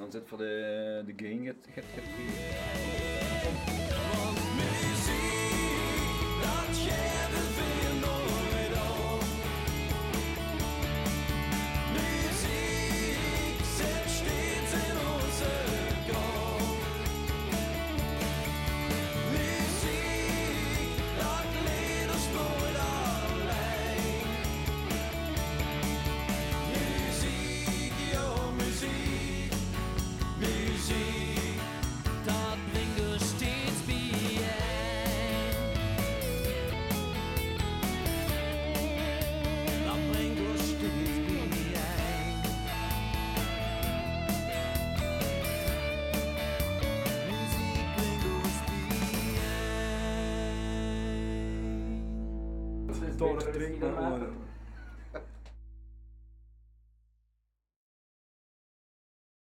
Dan zit voor de gain get Want muziek, dat geven we nooit op. Muziek zit steeds in onze kop. Muziek, dat leert ons nooit alleen. Muziek, ja muziek, muziek, dat brengt ons steeds bijeen. Dat brengt ons steeds bijeen. Muziek brengt ons bijeen. Door het drinken.